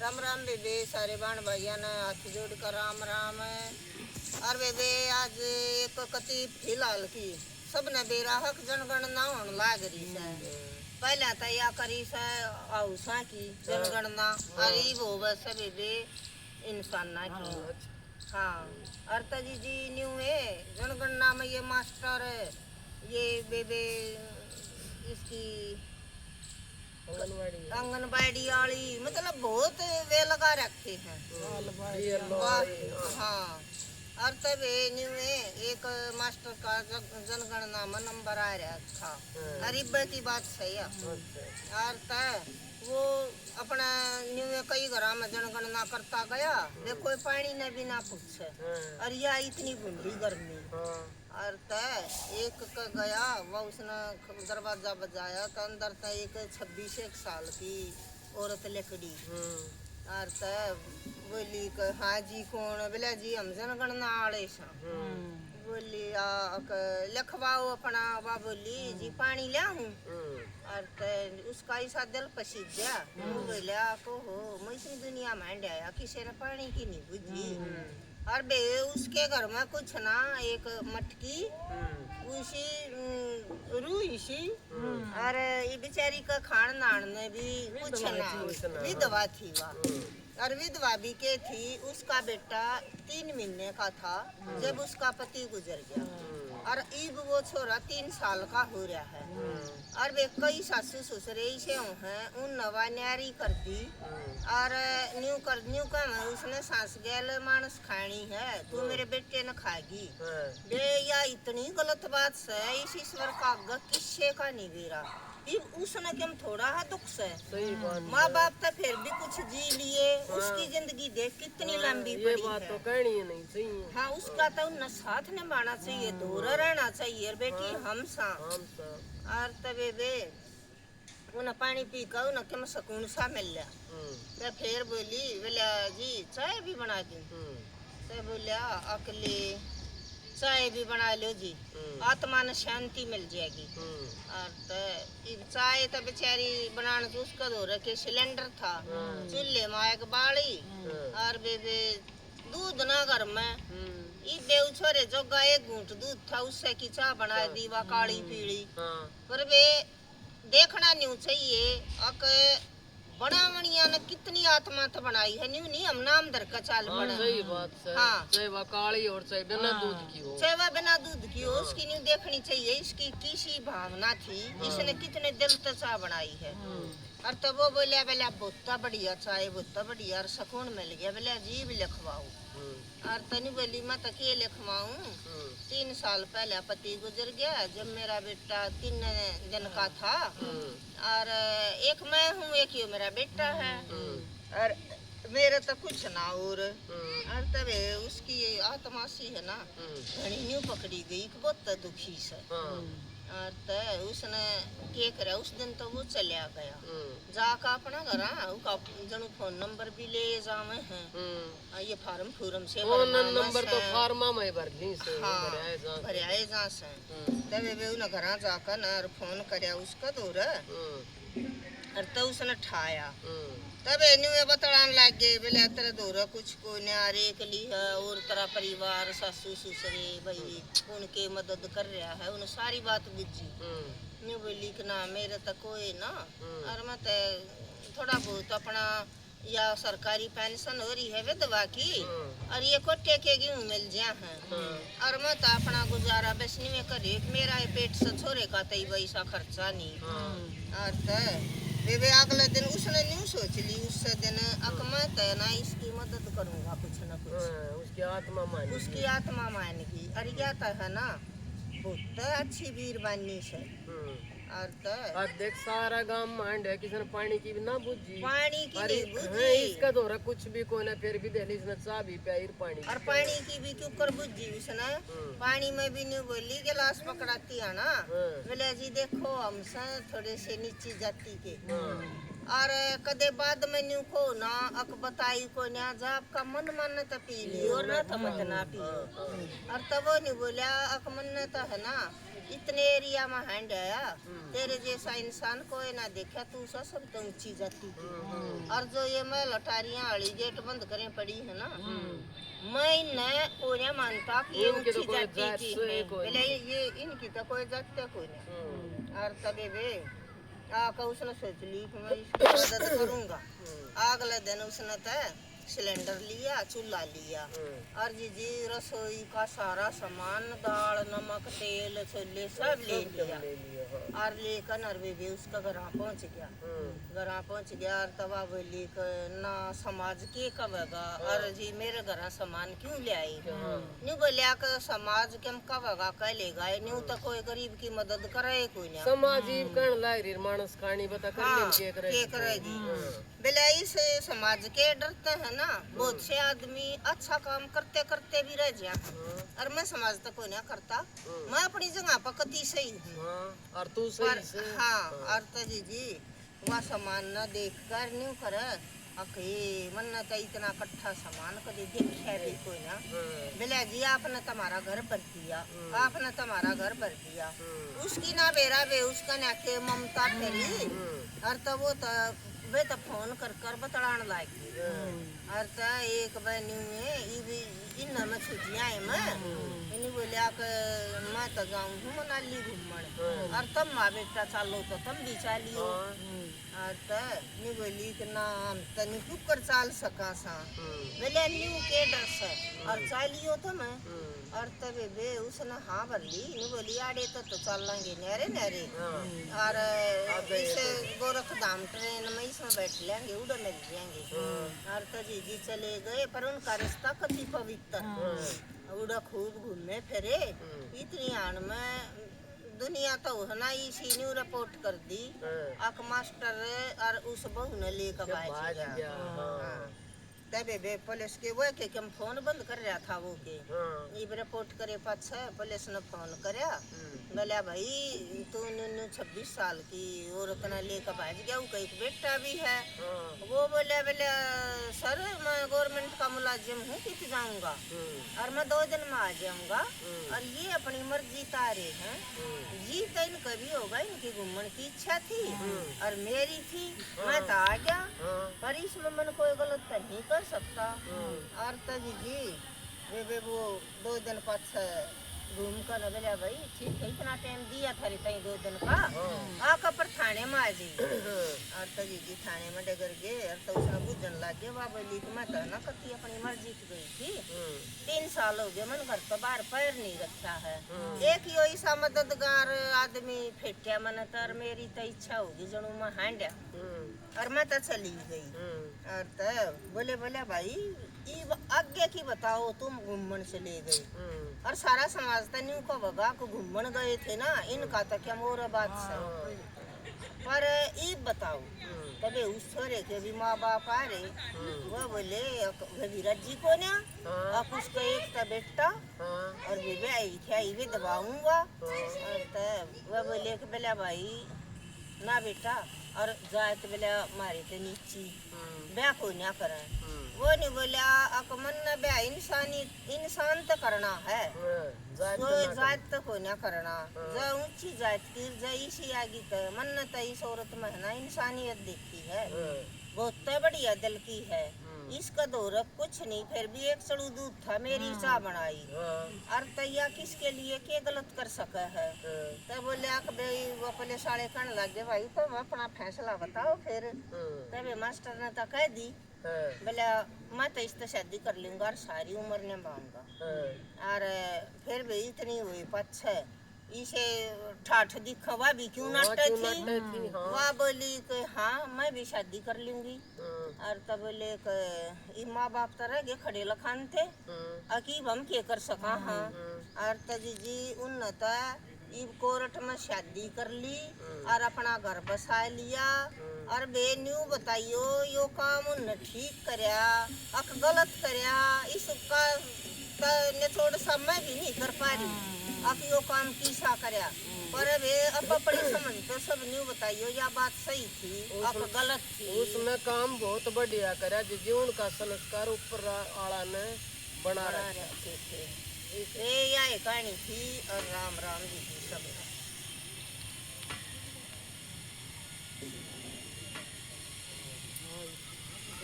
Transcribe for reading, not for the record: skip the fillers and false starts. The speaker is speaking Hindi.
राम राम बेबे, सारे बाण भाइया ने हाथ जोड़ कर राम राम। और बेबे आज एक कति फिलहाल की सबने बेराहक जनगणना होने लाग रही है। पहले तो या करी से औसा की जनगणना अरे वो बस बेबे इंसान ना की। हाँ अर्ता जी न्यू है जनगणना में ये मास्टर ये बेबे इसकी आंगनबाड़ी वाली मतलब बहुत वे लगा रखे हैं। हाँ और तब न्यू एक मास्टर का जनगणना में नंबर आ रहा था। अरीब की बात सही है। और तब वो अपना न्यू कई घर में जनगणना करता गया, देखो पानी ने भी ना पूछे और यह इतनी गुंडी गर्मी। और एक गया वो उसने दरवाजा बजाया तो अंदर से एक 26 साल की औरत लकड़ी। और बोली हाँ जी कौन? बोला जी हम जनगणना वाले सा। बोली लिखवाओ अपना। वा बोली जी पानी लाऊं। और उसका ऐसा दिल पसीज गया। वो बोला को हो मैं दुनिया में आया किसी ने पानी की नहीं बुझी। और बे उसके घर में कुछ ना एक मटकी उसी रूई सी और ये बेचारी का खान नान में भी कुछ ना विधवा थी वह। और विधवा भी के थी उसका बेटा 3 महीने का था जब उसका पति गुजर गया। और अब वो छोरा 3 साल का हो रहा है। और वे कई सासू ससुरे से हैं उन नवा न्यारी कर दी। और न्यू का उसने सांस गैल मानस खानी है तू मेरे बेटे ने खाएगी। बे या इतनी गलत बात से इस ईश्वर का किस्से का नहीं बेरा उसने कम थोड़ा है दुख से। माँ बाप तो फिर भी कुछ जी लिए। उसकी जिंदगी देख कितनी लंबी पड़ी बात है। तो कहनी है नहीं चाहिए। हाँ उसका तो उन साथ निभाना चाहिए, दूर रहना चाहिए बेटी। हम सा और तबे बे उन्हें पानी पी कर उन्हें कम सुकून सा मिल गया। फिर बोली बोला जी चाय भी बना दी। तो बोलिया अकेले चाय भी बना लो जी, आत्मा ने शांति मिल जाएगी। और चाय तो बेचारी बनाने से उसका दो रखे सिलेंडर था चूल्हे में एक बाड़ी। और बेबे दूध ना घर में बे छोरे जोगा एक घूंट दूध था उससे की चाय बना दी वा काली पीली। पर वे देखना नहीं चाहिए अक बनावनिया ने कितनी आत्मा तो बनाई है न्यू नहीं हम नाम धर का चाल बना। सही बात है। हाँ चाहे वह काली और चाहे बिना दूध की हो, चाहे वह बिना दूध की हो उसकी न्यू देखनी चाहिए इसकी किसी भावना थी इसने कितने दिल से चाय बनाई है। और तो वो बोलिया बोलिया बहुत बढ़िया चाय बहुत बढ़िया और सुकून मिल गया। बोलिया जी भी लिखवाओ। और तनी बोली मैं तो के लिखवाऊं 3 साल पहले पति गुजर गया जब मेरा बेटा 3 दिन का था। और एक मैं हूँ एक ही मेरा बेटा है और मेरे तो कुछ ना और तब उसकी आत्मा सी है ना घनी न्यू पकड़ी गई बहुत दुखी से। और उसने क्या करा उस दिन तो वो चलिया गया जाकर अपना घर जनू फोन नंबर भी ले जावे हैं। ये फार्म फूरम से फोन नंबर तो फार्मा में भर ली से। हाँ भरे आए जा से तब वे उन घर जाकर ना फोन करया उसका दूर और तो उसने ठाया तब इन्हें बतलान लग गए बोले तेरे दूर कुछ को न्यारे कली है और तेरा परिवार सासू ससुरे भाई उनके मदद कर रहा है उन्हें सारी बात बुझी। न्यू बोली कि ना मेरे तो कोई ना और मैं तो थोड़ा बहुत अपना या सरकारी पेंशन हो रही है विधवा की और ये कोटे के गेहूँ मिल जा है। और मैं तो अपना गुजारा बसनी में करे मेरा पेट से छोरे का तई वैसा खर्चा नहीं। और बेबे अगले दिन उसने न्यू सोच ली उस दिन मैं तो ना इसकी मदद करूंगा कुछ न कुछ। उसकी आत्मा मानेगी अरे क्या है ना बहुत अच्छी वीर बानी से। और देख सारा गांव मांड है किसी ने पानी की भी ना बुझी पानी की नहीं बुझी इसका दौरा कुछ भी कोने फिर भी दहली इसने चाह भी प्यार पानी और पानी की भी क्यों कर बुझी उसने पानी में भी नहीं बोली गिलास पकड़ाती है ना। बोले जी देखो हमसे थोड़े से नीची जाति के और कदे बाद में न्यू को ना अक बताई को ना जा आपका मन मन तो पी ली और ना तो मत ना पी। और तब वो नहीं बोलिया अक मन तो है ना इतने एरिया में हैंड आया, तेरे जैसा इंसान कोई ना देखा, तू सा सब तो ऊंची जाती थी। और जो ये मैं लटारियां वाली गेट बंद करें पड़ी है ना, मैं इन्हें कोई नहीं मानता कि ये इनकी तो ऊंची कोई जाति जात की से है। कोई पहले ये इनकी तो कोई जात कोई नहीं। और तबे वे आका उसने सोच ली कि मैं इसकी मदद करूंगा। अगले दिन उसने तो सिलेंडर लिया, चूल्हा लिया, और जी रसोई का सारा सामान, दाल, नमक, तेल, छोले सब ले लिया। और लेकर नरवे भी उसका घर पहुंच गया। घर पहुंच गया और तवा बोली ना समाज के कवेगा, और जी मेरे घर सामान क्यों ले आई। न्यू बोलिया कि समाज के कवेगा कह लेगा, न्यू तो कोई गरीब की मदद करे कोई नहीं। समाज ही कण लाग रही मानस कहानी बता कर हाँ, के करेगी। बिलाई से समाज के डरते हैं ना, बहुत से आदमी अच्छा काम करते करते भी रह जाते। और मैं समाज तक कोई ना करता, मैं अपनी जगह पर कति सही हूँ। और तू पर सही से हाँ, और जी वह सामान न देख कर न्यू करे अके मन तो इतना कट्ठा सामान कभी देखा भी कोई ना। बिला जी आपने तुम्हारा घर भर दिया, आपने तुम्हारा घर भर दिया, उसकी ना बेरा बे उसका ना के ममता फेरी। और तो वो तो वे तो फोन कर कर बतलाने लायक। और तो एक बहनी में इन में छुट्टियां है, मैं इन्हीं बोलिया कि मैं तो जाऊँ हूँ मनाली घूमने, और तब माँ बेटा चालो तो तुम भी चालियो। और तो नहीं बोली कि ना हम तो नहीं क्यों कर चाल सका सा, बोले न्यू के डर से और चालियो तो मैं। और तब बे उसने हाँ भर ली, नहीं बोली आड़े तो चल लेंगे नहरे नहरे। और इसे गोरखधाम ट्रेन में इसमें बैठ लेंगे, उड़े मिल जाएंगे। और तो जी चले गए, पर उनका रास्ता कति पवित्र, उड़ा खूब घूमे फिरे। इतनी आन में दुनिया तो होना इसी न्यू रिपोर्ट कर दी, अक मास्टर और उस बहू ने लेकर भाग गया। तबे बे पुलिस के वो के हम फोन बंद कर रहा था वो के इब रिपोर्ट करे पाछे पुलिस ने फोन करया, बोला भाई तू 26 साल की औरत ने लेकर भाग गया, उसका एक बेटा भी है। वो बोले सर मैं गवर्नमेंट का मुलाजिम हूँ, कित जाऊंगा और मैं 2 दिन में आ जाऊंगा, और ये अपनी मर्जी तारे हैं। जी तो इनका भी होगा, इनकी घूमने की इच्छा थी और मेरी थी, मैं तो आ गया, पर इसमें मन कोई गलत तो नहीं कर सकता। और तभी जी वे वो 2 दिन पाछे घूम कर बोला भाई ठीक है, इतना टाइम दिया था रे 2 दिन का, आकर पर थाने में आ जी। और तभी जी थाने में डगर गए, और तो उसने बुझन लग गया, बाबा ली मैं तो ना कती अपनी मर्जी की गई थी, 3 साल हो गए मन घर तो बाहर पैर नहीं रखा है। एक ही ऐसा मददगार आदमी फेटिया मन तर, मेरी तो इच्छा होगी जनू मैं हांडा, और मैं तो चली गई। और तो बोले भाई ये आगे की बताओ, तुम घूमन से ले गई और सारा समाज तो न्यू को भगा को घूमन गए थे ना, इनका तो क्या मोर बात से। पर ये बताओ तबे उस छोरे के भी माँ बाप आ रहे, वो बोले रजी को ना आप उसका एक था बेटा और भी आई क्या ये दबाऊंगा। वह बोले कि बोला भाई ना बेटा, और जाए तो बोला मारे तो नीची ब्याह को ना करें। वो नहीं बोला अकमन न ब्याह इंसान तो करना है, जात तो को ना करना, जो ऊंची जात की जो इसी आगे तो मन तो इस औरत में है ना इंसानियत देखी है, बहुत बढ़िया दिल की है, इसका दौर कुछ नहीं, फिर भी एक सड़ू दूध था मेरी चाह बनाई, और तैया किसके लिए के गलत कर सका है। तो बोले भाई वो पुलिस वाले कहने लगे भाई तुम अपना फैसला बताओ फिर। तब मास्टर ने तो कह दी, बोले मैं तो इससे शादी कर लूंगा और सारी उम्र निभाऊंगा। और फिर भी इतनी हुई पच्छे इसे ठाठ दिखवा भी क्यों नाटक थी, वह बोली कि हाँ मैं भी शादी कर लूंगी। और तब बोले कि माँ बाप तो रह गए खड़े लखान थे, अकीब हम के कर सका। हाँ, और तजी जी उन्नत कोर्ट में शादी कर ली और अपना घर बसा लिया। और बे न्यू बताइयो यो काम उन्हें ठीक करया अक गलत करया, इसका निचोड़ सब मैं भी नहीं कर पा रही, अब यो काम किसा करया। पर वे अब अपनी समझ तो सब न्यू बताइयो या बात सही थी अब गलत थी। उसमें काम बहुत बढ़िया करा, जीवन का संस्कार ऊपर आला ने बना रखे थे। ये यह कहानी थी और राम राम जी की सब